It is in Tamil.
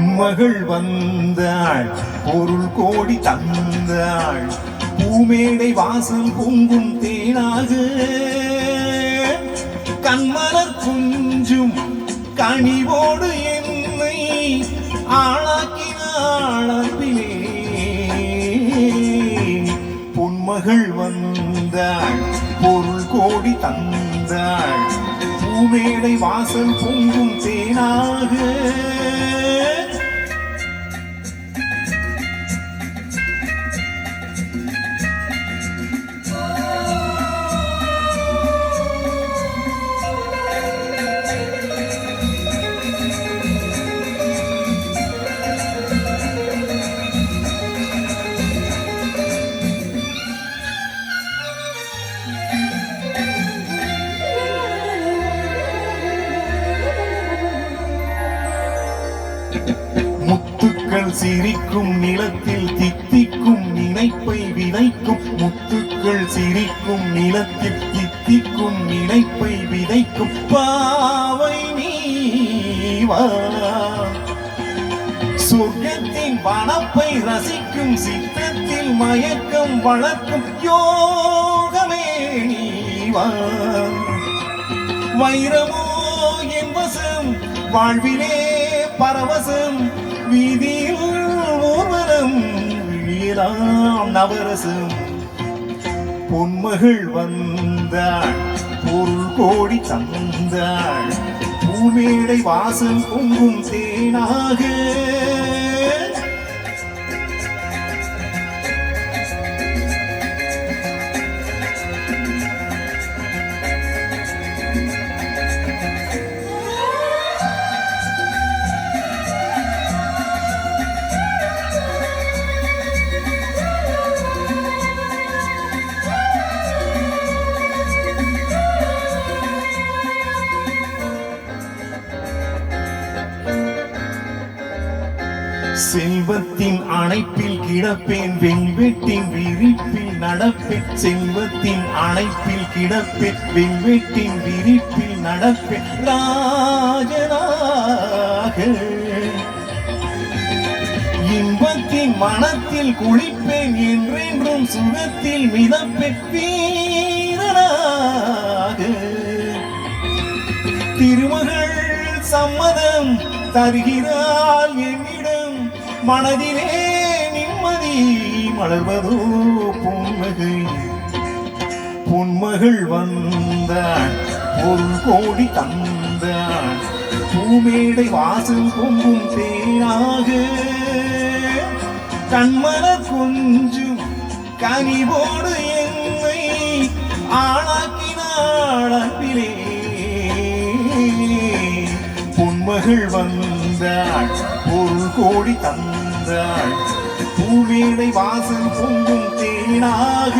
பொன்மகள் வந்தாள் பொருள் கோடி தந்தாள் பூமேடை வாசல் பொங்கும் தேனாக கண்மலர் குஞ்சும் கனிவோடு என்னை ஆளாக்கினாள் அன்பிலே. பொன்மகள் வந்தாள் பொருள் கோடி தந்தாள் பூமேடை வாசல் பொங்கும் தேனாக. முத்துக்கள் சிரிக்கும் நிலத்தில் தித்திக்கும் நினைப்பை விதைக்கும். முத்துக்கள் சிரிக்கும் நிலத்தில் தித்திக்கும் நினைப்பை விதைக்கும் பாவை நீவா. சொர்க்கத்தின் வனப்பை ரசிக்கும் சித்தத்தில் மயக்கம் வளர்க்கும் யோகமே நீவா. வைரமோ என் வசம் வாழ்விலே பரவசம் வீதியில் ஊர்வலம் விழியலாம் நவரசம். பொன்மகள் வந்தாள் பொருள் கோடி தந்தாள் பூமேடை வாசல் பொங்கும் தேனாக. செல்வத்தின் அணைப்பில் கிடப்பேன் வெண்வெட்டின் விரிப்பில் நடப்பேன். செல்வத்தின் அணைப்பில் கிடப்பேன் வெண்வெட்டின் விரிப்பில் நடப்பேன் ராஜனாக. இன்பத்தின் மனத்தில் குளிப்பேன் என்றென்றும் சுகத்தில் மிதப்பேன் வீரனாக. திருமகள் சம்மதம் தருகிறாள் என்னிடம் மனதிலே நிம்மதி மலர்வதோ பொன்மகை. பொன்மகள் வந்தாள் பொருள் கோடி தந்தாள் பூமேடை வாசல் பொங்கும் தேனாக. கண்மலர் கொஞ்சும் கனிவோடு என்னை ஆளாக்கினாள் அன்பிலே. பொன்மகள் வந்தாள் பொருள் கோடி தந்தாள் பூமேடை வாசல் பொங்கும் தேனாக.